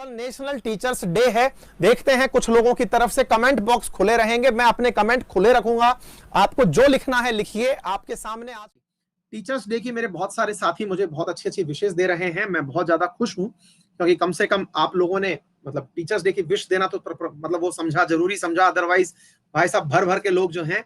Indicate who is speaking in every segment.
Speaker 1: कल national teachers day है। देखते हैं कुछ लोगों की तरफ से कमेंट बॉक्स खुले रहेंगे, मैं अपने कमेंट खुले रखूंगा, आपको जो लिखना है लिखिए। आपके सामने आज टीचर्स डे की मेरे बहुत सारे साथी मुझे बहुत अच्छी अच्छी विशेष दे रहे हैं। मैं बहुत ज्यादा खुश हूं क्योंकि कम से कम आप लोगों ने मतलब टीचर्स डे की विश देना तो मतलब वो समझा, जरूरी समझा। अदरवाइज भाई साहब भर भर के लोग जो हैं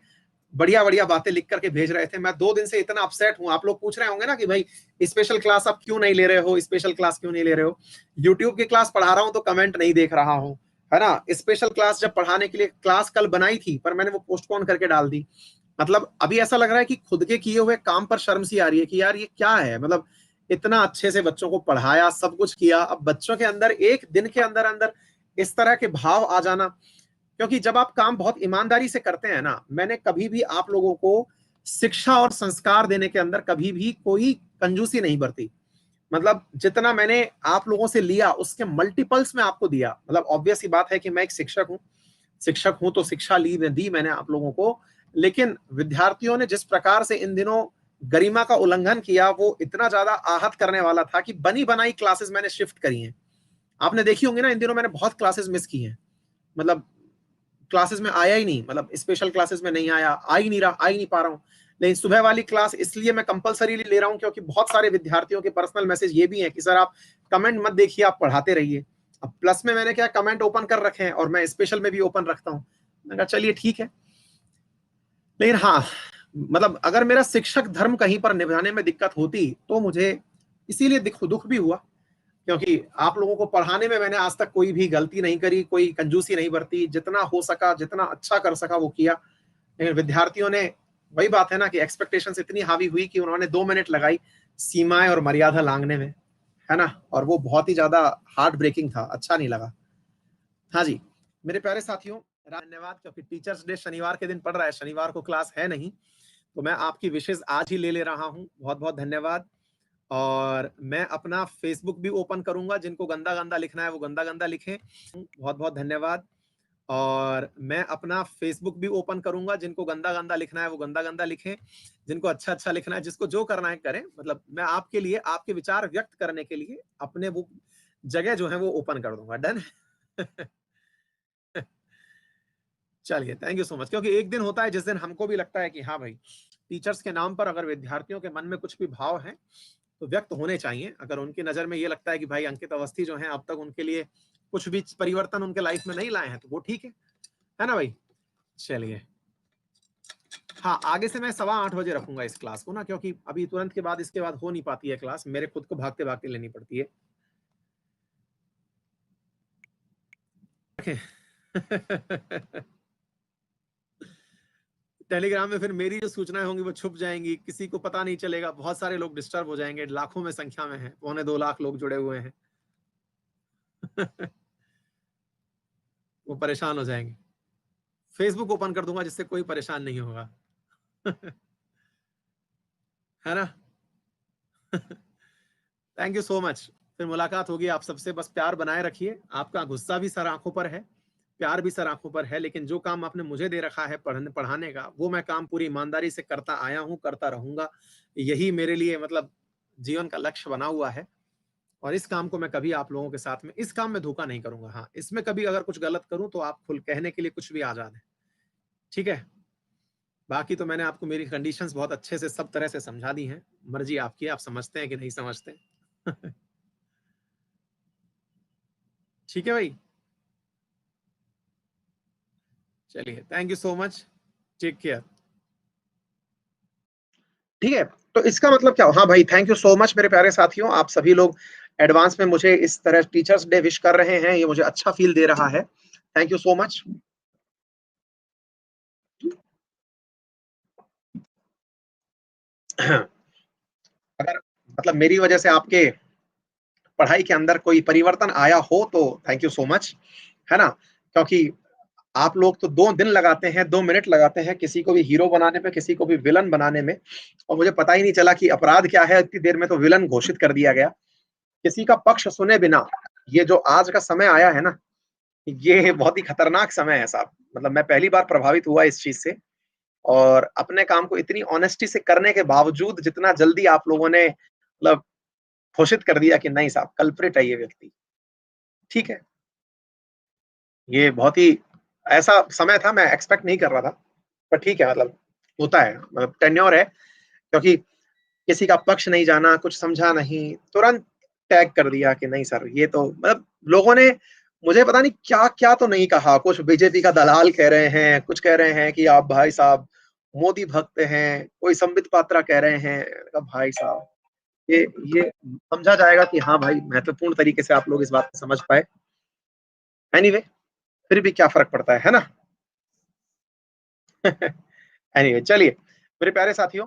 Speaker 1: बढ़िया बढ़िया बातें लिख करके भेज रहे थे। मैं 2 दिन से इतना अपसेट हूं। आप लोग पूछ रहे होंगे ना कि भाई स्पेशल क्लास आप क्यों नहीं ले रहे हो, स्पेशल क्लास क्यों नहीं ले रहे हो। यूट्यूब की क्लास पढ़ा रहा हूं तो कमेंट नहीं देख रहा हूं, है ना। स्पेशल क्लास जब पढ़ाने के लिए क्लास कल बनाई थी पर मैंने वो पोस्टपोन करके डाल दी। मतलब अभी ऐसा लग रहा है कि खुद के किए हुए काम पर शर्म सी आ रही है कि यार ये क्या है। मतलब इतना अच्छे से बच्चों को पढ़ाया, सब कुछ किया, अब बच्चों के अंदर एक दिन के अंदर अंदर इस तरह के भाव आ जाना। क्योंकि जब आप काम बहुत ईमानदारी से करते हैं ना, मैंने कभी भी आप लोगों को शिक्षा और संस्कार देने के अंदर कभी भी कोई कंजूसी नहीं बरती। मतलब जितना मैंने आप लोगों से लिया उसके मल्टीपल्स में आपको दिया। मतलब ऑब्वियस ही बात है कि मैं एक शिक्षक हूं तो शिक्षा दी मैंने आप लोगों को। लेकिन विद्यार्थियों ने जिस प्रकार से इन दिनों गरिमा का उल्लंघन किया वो इतना ज्यादा आहत करने वाला था कि बनी बनाई क्लासेस मैंने शिफ्ट करी हैं। आपने देखी होंगी ना, इन दिनों मैंने बहुत क्लासेस मिस की हैं। मतलब क्लासेस में आया ही नहीं, मतलब स्पेशल क्लासेस में नहीं आया, आ ही नहीं पा रहा हूँ। लेकिन सुबह वाली क्लास इसलिए मैं कंपलसरी ले रहा हूँ क्योंकि बहुत सारे विद्यार्थियों के पर्सनल मैसेज ये भी हैं कि सर आप कमेंट मत देखिए, आप पढ़ाते रहिए। अब प्लस में मैंने क्या कमेंट ओपन कर रखे हैं और मैं स्पेशल में भी ओपन रखता हूँ। मैंने कहा चलिए ठीक है। लेकिन हाँ, मतलब अगर मेरा शिक्षक धर्म कहीं पर निभाने में दिक्कत होती तो मुझे इसीलिए दुख भी हुआ क्योंकि आप लोगों को पढ़ाने में मैंने आज तक कोई भी गलती नहीं करी, कोई कंजूसी नहीं बरती। जितना हो सका, जितना अच्छा कर सका वो किया। लेकिन विद्यार्थियों ने, वही बात है ना कि एक्सपेक्टेशंस इतनी हावी हुई कि उन्होंने 2 मिनट लगाई सीमाएं और मर्यादा लांघने में, है ना। और वो बहुत ही ज्यादा हार्ट ब्रेकिंग था, अच्छा नहीं लगा। हाँ जी मेरे प्यारे साथियों, धन्यवाद। क्योंकि टीचर्स डे शनिवार के दिन पड़ रहा है, शनिवार को क्लास है नहीं, तो मैं आपकी विशेष आज ही ले रहा हूँ। बहुत बहुत धन्यवाद। और मैं अपना फेसबुक भी ओपन करूंगा, जिनको गंदा गंदा लिखना है वो गंदा गंदा लिखें। बहुत बहुत धन्यवाद। और मैं अपना फेसबुक भी ओपन करूंगा, जिनको गंदा गंदा लिखना है वो गंदा गंदा लिखें, जिनको अच्छा अच्छा लिखना है, जिसको जो करना है करें। मतलब मैं आपके लिए, आपके विचार व्यक्त करने के लिए अपने वो जगह जो है वो ओपन कर दूंगा। डन। चलिए, थैंक यू सो मच। क्योंकि एक दिन होता है जिस दिन हमको भी लगता है कि हाँ भाई, टीचर्स के नाम पर अगर विद्यार्थियों के मन में कुछ भी भाव है तो व्यक्त होने चाहिए। अगर उनकी नजर में ये लगता है कि भाई अंकित अवस्थी जो है अब तक उनके लिए कुछ भी परिवर्तन उनके लाइफ में नहीं लाए हैं तो वो ठीक है ना भाई। चलिए, हाँ आगे से मैं 7:15 बजे रखूंगा इस क्लास को ना, क्योंकि अभी तुरंत के बाद इसके बाद हो नहीं पाती है क्लास, मेरे खुद को भागते भागते लेनी पड़ती है। टेलीग्राम में फिर मेरी जो सूचनाएं होंगी वो छुप जाएंगी, किसी को पता नहीं चलेगा, बहुत सारे लोग डिस्टर्ब हो जाएंगे। लाखों में संख्या में है, 1.25 लाख लोग जुड़े हुए हैं। वो परेशान हो जाएंगे। फेसबुक ओपन कर दूंगा जिससे कोई परेशान नहीं होगा। है ना। Thank you so much. फिर मुलाकात होगी आप सबसे। बस प्यार बनाए रखिए। आपका गुस्सा भी सर आंखों पर है, प्यार भी सर आंखों पर है, लेकिन जो काम आपने मुझे दे रखा है पढ़ाने का, वो मैं काम पूरी ईमानदारी से करता आया हूं, करता रहूंगा। यही मेरे लिए मतलब जीवन का लक्ष्य बना हुआ है। और इस काम को मैं कभी आप लोगों के साथ में, इस काम में धोखा नहीं करूंगा। हाँ, इसमें कभी अगर कुछ गलत करूं तो आप खुल कहने के लिए कुछ भी आजाद है, ठीक है। बाकी तो मैंने आपको मेरी कंडीशंस बहुत अच्छे से सब तरह से समझा दी हैं। मर्जी आपकी, आप समझते हैं कि नहीं समझते। ठीक है भाई। चलिए, thank you so much, take care. ठीक है, तो इसका मतलब क्या? हाँ भाई, थैंक यू सो मच मेरे प्यारे साथियों। आप सभी लोग एडवांस में मुझे इस तरह टीचर्स डे विश कर रहे हैं, ये मुझे अच्छा फील दे रहा है। Thank you so much. अगर मतलब मेरी वजह से आपके पढ़ाई के अंदर कोई परिवर्तन आया हो तो थैंक यू सो मच, है ना। क्योंकि आप लोग तो 2 दिन लगाते हैं, 2 मिनट लगाते हैं किसी को भी हीरो बनाने में, किसी को भी विलन बनाने में, और मुझे पता ही नहीं चला कि अपराध क्या है। इतनी देर में तो विलन घोषित कर दिया गया, किसी का पक्ष सुने बिना। ये जो आज का समय आया है ना, ये बहुत ही खतरनाक समय है साहब। मतलब मैं पहली बार प्रभावित हुआ इस चीज से। और अपने काम को इतनी ऑनेस्टी से करने के बावजूद जितना जल्दी आप लोगों ने मतलब घोषित कर दिया कि नहीं साहब, कल्प्रिट है ये व्यक्ति। ठीक है, ये बहुत ही ऐसा समय था, मैं एक्सपेक्ट नहीं कर रहा था, पर ठीक है, मतलब होता है, मतलब टेन्योर है, क्योंकि किसी का पक्ष नहीं जाना, कुछ समझा नहीं, तुरंत टैग कर दिया कि नहीं सर, ये तो मतलब लोगों ने मुझे पता नहीं क्या-क्या तो नहीं कहा, कुछ बीजेपी का दलाल कह रहे हैं, कुछ कह रहे हैं कि आप भाई साहब मोदी भक्त हैं, कोई संबित पात्रा कह रहे हैं, मैंने कहा भाई साहब ये ये समझा जाएगा कि हाँ भाई महत्वपूर्ण तरीके से आप लोग इस बात को समझ पाए। एनीवे, फिर भी क्या फ़र्क पड़ता है ना? एनीवे चलिए, मेरे प्यारे साथियों,